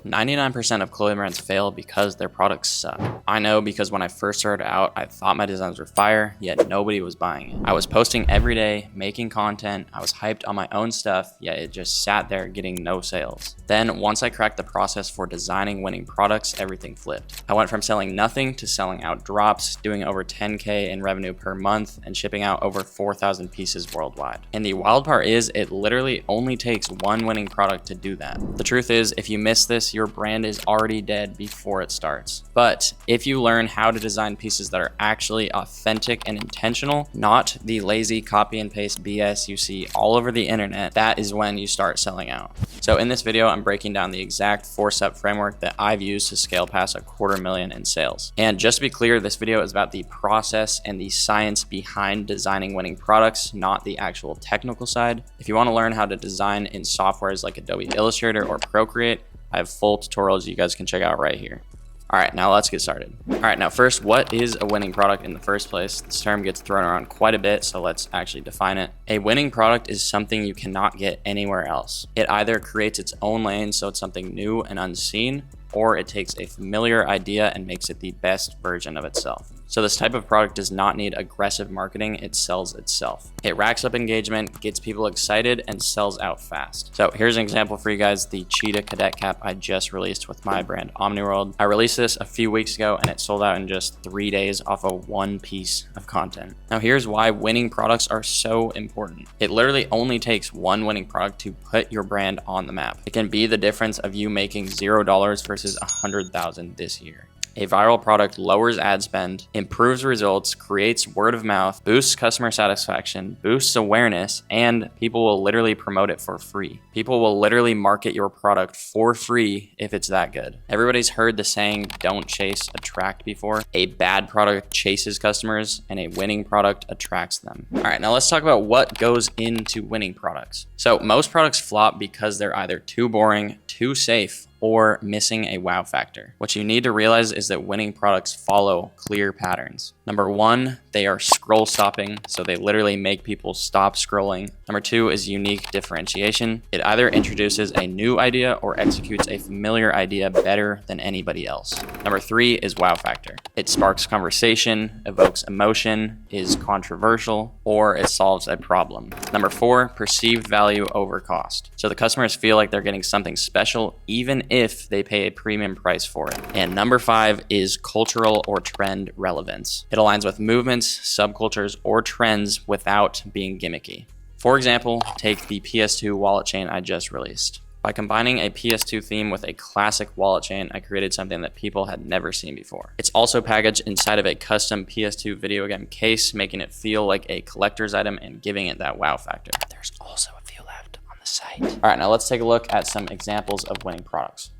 99% of clothing brands fail because their products suck. I know because when I first started out, I thought my designs were fire, yet nobody was buying it. I was posting every day, making content, I was hyped on my own stuff, yet it just sat there getting no sales. Then once I cracked the process for designing winning products, everything flipped. I went from selling nothing to selling out drops, doing over 10K in revenue per month, and shipping out over 4,000 pieces worldwide. And the wild part is, it literally only takes one winning product to do that. The truth is, if you miss this, your brand is already dead before it starts. But if you learn how to design pieces that are actually authentic and intentional, not the lazy copy and paste BS you see all over the internet, that is when you start selling out. So in this video, I'm breaking down the exact 4-step framework that I've used to scale past $250,000 in sales. And just to be clear, this video is about the process and the science behind designing winning products, not the actual technical side. If you want to learn how to design in softwares like Adobe Illustrator or Procreate, I have full tutorials you guys can check out right here. All right, now let's get started. All right, now first, what is a winning product in the first place? This term gets thrown around quite a bit, so let's actually define it. A winning product is something you cannot get anywhere else. It either creates its own lane, so it's something new and unseen, or it takes a familiar idea and makes it the best version of itself. So this type of product does not need aggressive marketing, it sells itself. It racks up engagement, gets people excited, and sells out fast. So here's an example for you guys, the Cheetah Cadet Cap I just released with my brand Omniworld. I released this a few weeks ago and it sold out in just 3 days off of one piece of content. Now here's why winning products are so important. It literally only takes one winning product to put your brand on the map. It can be the difference of you making $0 versus 100,000 this year. A viral product lowers ad spend, improves results, creates word of mouth, boosts customer satisfaction, boosts awareness, and people will literally promote it for free. People will literally market your product for free if it's that good. Everybody's heard the saying, don't chase, attract before. A bad product chases customers and a winning product attracts them. All right, now let's talk about what goes into winning products. So most products flop because they're either too boring, too safe, or missing a wow factor. What you need to realize is that winning products follow clear patterns. Number one, they are scroll stopping, so they literally make people stop scrolling. Number two is unique differentiation. It either introduces a new idea or executes a familiar idea better than anybody else. Number three is wow factor. It sparks conversation, evokes emotion, is controversial, or it solves a problem. Number four, perceived value over cost. So the customers feel like they're getting something special even if they pay a premium price for it. And number five is cultural or trend relevance. It aligns with movements, subcultures, or trends without being gimmicky. For example, take the PS2 wallet chain I just released. By combining a PS2 theme with a classic wallet chain, I created something that people had never seen before. It's also packaged inside of a custom PS2 video game case, making it feel like a collector's item and giving it that wow factor. There's also a few left on the site. All right, now let's take a look at some examples of winning products.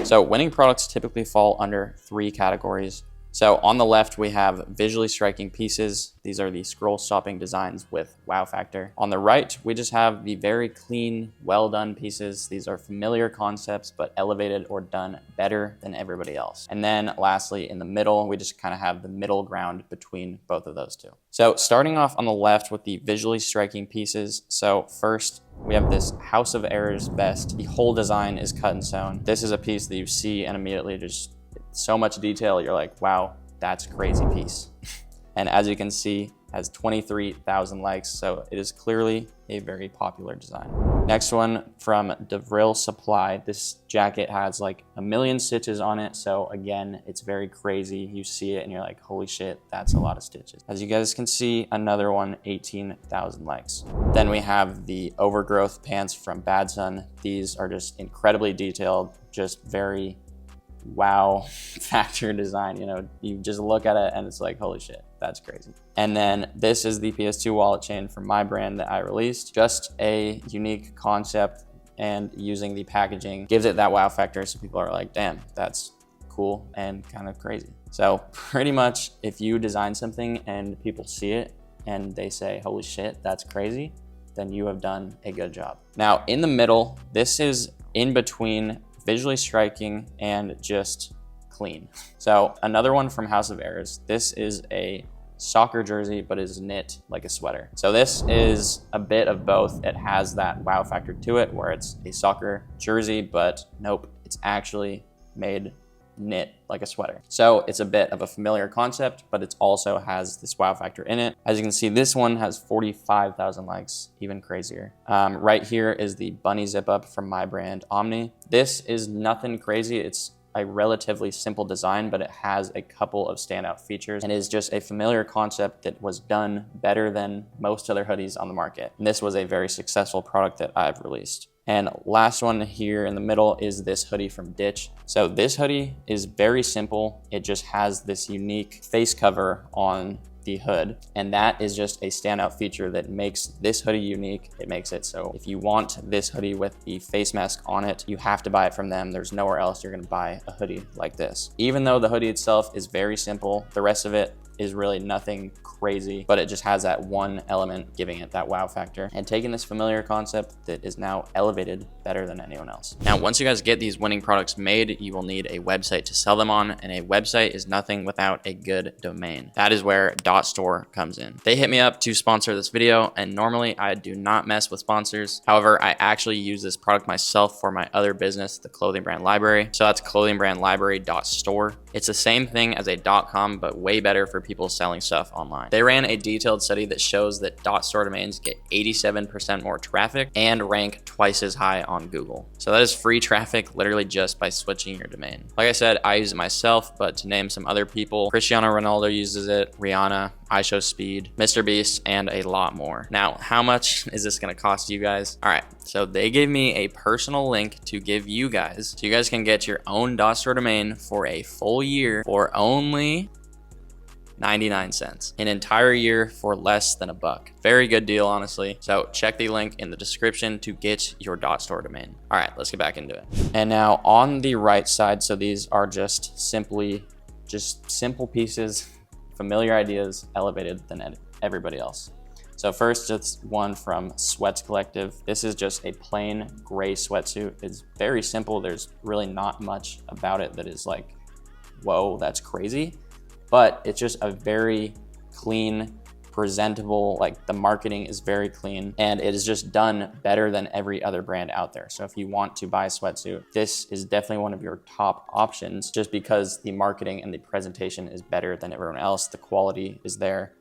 So winning products typically fall under 3 categories. So on the left, we have visually striking pieces. These are the scroll stopping designs with wow factor. On the right, we just have the very clean, well done pieces. These are familiar concepts, but elevated or done better than everybody else. And then lastly, in the middle, we just kind of have the middle ground between both of those two. So starting off on the left with the visually striking pieces. So first, we have this House of Errors vest. The whole design is cut and sewn. This is a piece that you see and immediately just so much detail, you're like, wow, that's a crazy piece. And as you can see, has 23,000 likes, so it is clearly a very popular design. Next one from DeVril Supply. This jacket has like 1 million stitches on it, so again, it's very crazy. You see it and you're like, holy shit, that's a lot of stitches. As you guys can see, another one, 18,000 likes. Then we have the Overgrowth pants from Bad Son. These are just incredibly detailed, just very wow factor design. You know, you just look at it and it's like, holy shit, that's crazy. And then this is the PS2 wallet chain from my brand that I released. Just a unique concept, and using the packaging gives it that wow factor, so people are like, damn, that's cool and kind of crazy. So pretty much if you design something and people see it and they say, holy shit, that's crazy, then you have done a good job. Now in the middle, this is in between visually striking and just clean. So another one from House of Errors. This is a soccer jersey, but is knit like a sweater. So this is a bit of both. It has that wow factor to it where it's a soccer jersey, but nope, it's actually made knit like a sweater. So it's a bit of a familiar concept, but it also has this wow factor in it. As you can see, this one has 45,000 likes, even crazier. Right here is the bunny zip up from my brand Omni. This is nothing crazy. It's a relatively simple design, but it has a couple of standout features and is just a familiar concept that was done better than most other hoodies on the market. And this was a very successful product that I've released. And last one here in the middle is this hoodie from Ditch. So this hoodie is very simple. It just has this unique face cover on the hood, and that is just a standout feature that makes this hoodie unique. It makes it so if you want this hoodie with the face mask on it, you have to buy it from them. There's nowhere else you're gonna buy a hoodie like this. Even though the hoodie itself is very simple, the rest of it is really nothing crazy, but it just has that one element giving it that wow factor and taking this familiar concept that is now elevated better than anyone else. Now, once you guys get these winning products made, you will need a website to sell them on, and a website is nothing without a good domain. That is where .store comes in. They hit me up to sponsor this video, and normally I do not mess with sponsors. However, I actually use this product myself for my other business, the Clothing Brand Library. So that's clothingbrandlibrary.store. It's the same thing as a .com, but way better for people selling stuff online. They ran a detailed study that shows that .store domains get 87% more traffic and rank twice as high on Google. So that is free traffic literally just by switching your domain. Like I said, I use it myself, but to name some other people, Cristiano Ronaldo uses it, Rihanna, iShowSpeed, Mr. Beast, and a lot more. Now, how much is this gonna cost you guys? All right, so they gave me a personal link to give you guys, so you guys can get your own .store domain for a full year for only 99 cents, an entire year for less than $1. Very good deal, honestly. So check the link in the description to get your .store domain. All right, let's get back into it. And now on the right side, so these are just simple pieces, familiar ideas, elevated than everybody else. So first, it's one from Sweats Collective. This is just a plain gray sweatsuit. It's very simple. There's really not much about it that is like, whoa, that's crazy. But it's just a very clean, presentable, like the marketing is very clean, and it is just done better than every other brand out there. So if you want to buy a sweatsuit, this is definitely one of your top options just because the marketing and the presentation is better than everyone else. The quality is there.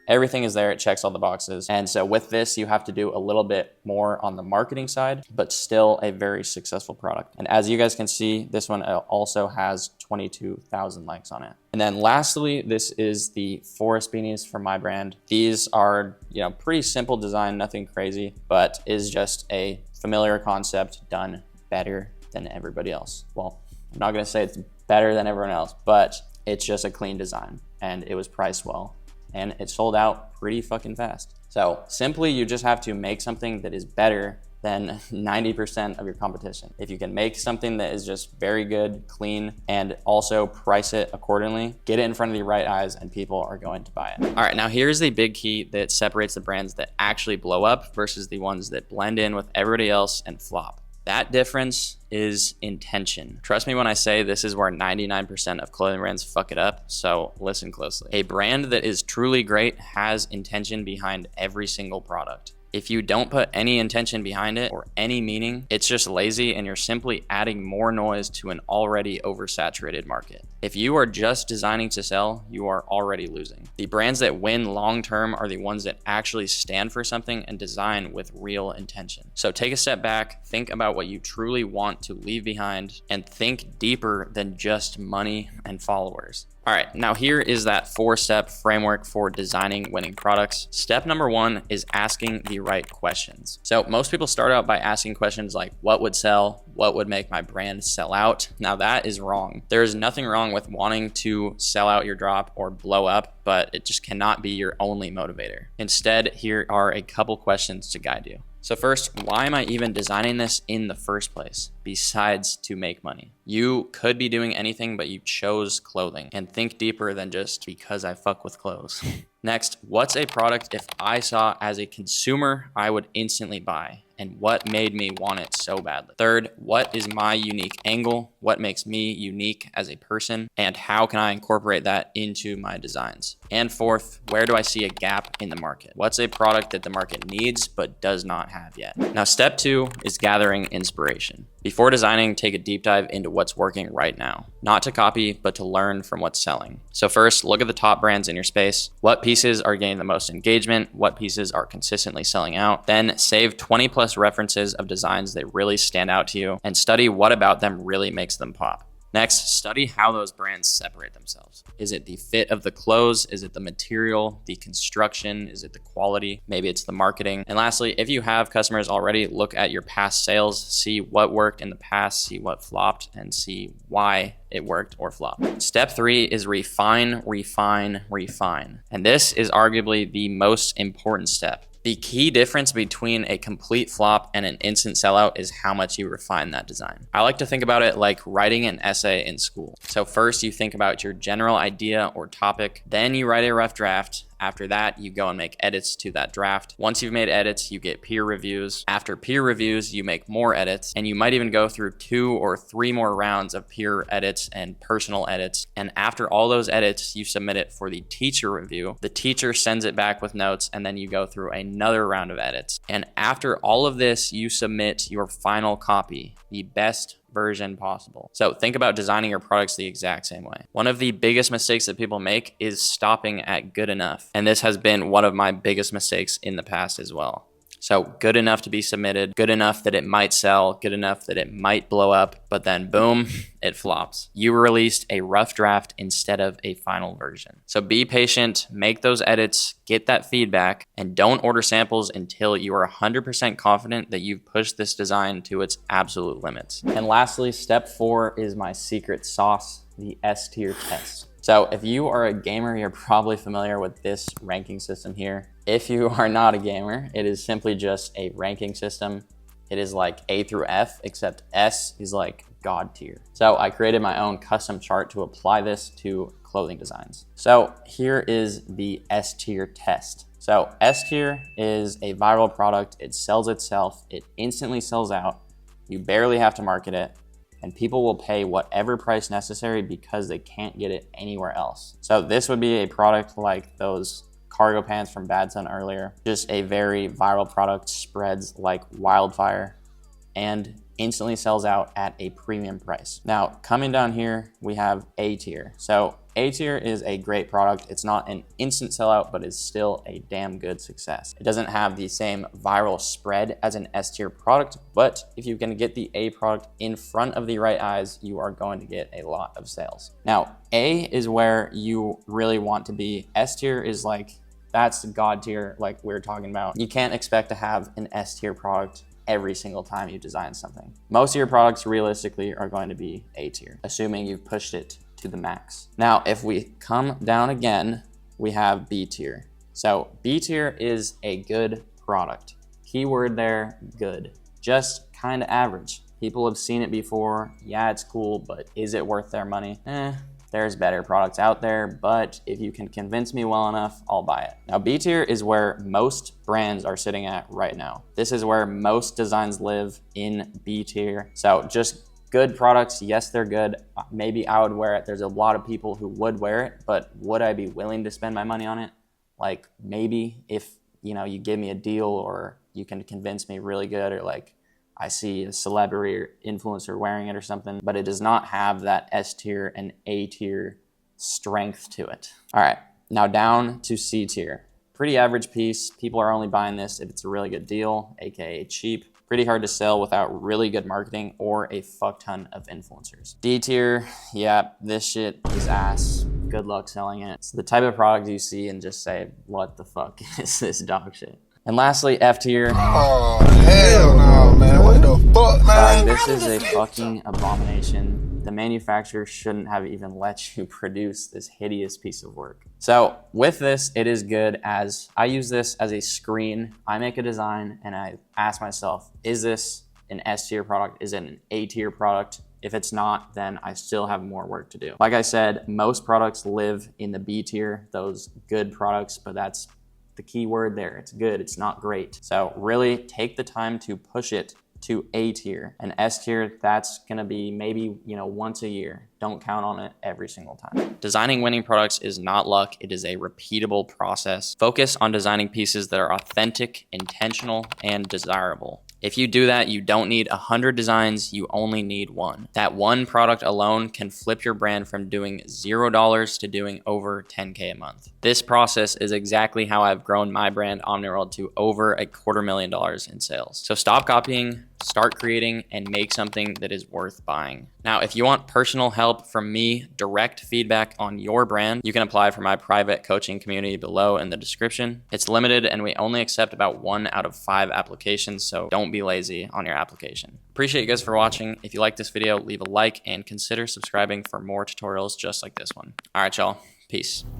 Everything is there, it checks all the boxes. And so with this, you have to do a little bit more on the marketing side, but still a very successful product. And as you guys can see, this one also has 22,000 likes on it. And then lastly, this is the Forest beanies from my brand. These are, pretty simple design, nothing crazy, but is just a familiar concept done better than everybody else. Well, I'm not gonna say it's better than everyone else, but it's just a clean design and it was priced well. And it sold out pretty fucking fast. So simply, you just have to make something that is better than 90% of your competition. If you can make something that is just very good, clean, and also price it accordingly, get it in front of the right eyes and people are going to buy it. All right, now here's the big key that separates the brands that actually blow up versus the ones that blend in with everybody else and flop. That difference is intention. Trust me when I say this is where 99% of clothing brands fuck it up, so listen closely. A brand that is truly great has intention behind every single product. If you don't put any intention behind it or any meaning, it's just lazy and you're simply adding more noise to an already oversaturated market. If you are just designing to sell, you are already losing. The brands that win long-term are the ones that actually stand for something and design with real intention. So take a step back, think about what you truly want to leave behind, and think deeper than just money and followers. All right, now here is that 4-step framework for designing winning products. Step number 1 is asking the right questions. So most people start out by asking questions like, what would sell? What would make my brand sell out? Now that is wrong. There is nothing wrong with wanting to sell out your drop or blow up, but it just cannot be your only motivator. Instead, here are a couple questions to guide you. So first, why am I even designing this in the first place, besides to make money? You could be doing anything, but you chose clothing. And think deeper than just because I fuck with clothes. Next, what's a product if I saw as a consumer I would instantly buy? And what made me want it so badly? Third, what is my unique angle? What makes me unique as a person? And how can I incorporate that into my designs? And fourth, where do I see a gap in the market? What's a product that the market needs but does not have yet? Now, step 2 is gathering inspiration. Before designing, take a deep dive into what's working right now. Not to copy, but to learn from what's selling. So first, look at the top brands in your space. What pieces are getting the most engagement? What pieces are consistently selling out? Then save 20 plus references of designs that really stand out to you and study what about them really makes them pop. Next, study how those brands separate themselves. Is it the fit of the clothes? Is it the material, the construction? Is it the quality? Maybe it's the marketing. And lastly, if you have customers already, look at your past sales, see what worked in the past, see what flopped, and see why it worked or flopped. Step 3 is refine, refine, refine. And this is arguably the most important step. The key difference between a complete flop and an instant sellout is how much you refine that design. I like to think about it like writing an essay in school. So first you think about your general idea or topic, then you write a rough draft. After that, you go and make edits to that draft. Once you've made edits, you get peer reviews. After peer reviews, you make more edits, and you might even go through 2 or 3 more rounds of peer edits and personal edits. And after all those edits, you submit it for the teacher review. The teacher sends it back with notes, and then you go through another round of edits. And after all of this, you submit your final copy, the best version possible. So think about designing your products the exact same way. One of the biggest mistakes that people make is stopping at good enough. And this has been one of my biggest mistakes in the past as well. So good enough to be submitted, good enough that it might sell, good enough that it might blow up, but then boom, it flops. You released a rough draft instead of a final version. So be patient, make those edits, get that feedback, and don't order samples until you are 100% confident that you've pushed this design to its absolute limits. And lastly, step 4 is my secret sauce, the S-tier test. So if you are a gamer, you're probably familiar with this ranking system here. If you are not a gamer, it is simply just a ranking system. It is like A through F, except S is like God tier. So I created my own custom chart to apply this to clothing designs. So here is the S tier test. So S tier is a viral product. It sells itself. It instantly sells out. You barely have to market it. And people will pay whatever price necessary because they can't get it anywhere else. So this would be a product like those cargo pants from Bad Sun earlier. Just a very viral product, spreads like wildfire and instantly sells out at a premium price. Now, coming down here, we have A tier. So A tier is a great product. It's not an instant sellout, but it's still a damn good success. It doesn't have the same viral spread as an S tier product, but if you can get the A product in front of the right eyes, you are going to get a lot of sales. Now, A is where you really want to be. S tier is like, that's God tier, like we're talking about. You can't expect to have an S tier product every single time you design something. Most of your products realistically are going to be A tier, assuming you've pushed it to the max. Now, if we come down again, we have B tier. So B tier is a good product. Keyword there, good. Just kind of average. People have seen it before. Yeah, it's cool, but is it worth their money? There's better products out there, but if you can convince me well enough, I'll buy it. Now, B tier is where most brands are sitting at right now. This is where most designs live, in B tier. So just good products, yes, they're good. Maybe I would wear it. There's a lot of people who would wear it, but would I be willing to spend my money on it? Like maybe if, you give me a deal or you can convince me really good, or like I see a celebrity or influencer wearing it or something, but it does not have that S tier and A tier strength to it. All right, now down to C tier. Pretty average piece. People are only buying this if it's a really good deal, AKA cheap. Pretty hard to sell without really good marketing or a fuck ton of influencers. D tier, yeah, this shit is ass. Good luck selling it. It's the type of product you see and just say, what the fuck is this dog shit? And lastly, F tier. Oh, hell no, man. What the fuck, man? This is a fucking abomination. The manufacturer shouldn't have even let you produce this hideous piece of work. So with this, it is good as I use this as a screen. I make a design and I ask myself, is this an S tier product? Is it an A tier product? If it's not, then I still have more work to do. Like I said, most products live in the B tier, those good products, but that's the key word there. It's good, it's not great. So really take the time to push it to A tier. And S tier, that's gonna be maybe, once a year. Don't count on it every single time. Designing winning products is not luck, it is a repeatable process. Focus on designing pieces that are authentic, intentional, and desirable. If you do that, you don't need 100 designs, you only need one. That one product alone can flip your brand from doing $0 to doing over 10K a month. This process is exactly how I've grown my brand Omniworld to over $250,000 in sales. So stop copying, start creating, and make something that is worth buying. Now, if you want personal help from me, direct feedback on your brand, you can apply for my private coaching community below in the description. It's limited and we only accept about 1 out of 5 applications, so don't be lazy on your application. Appreciate you guys for watching. If you like this video, leave a like and consider subscribing for more tutorials just like this one. All right, y'all. Peace.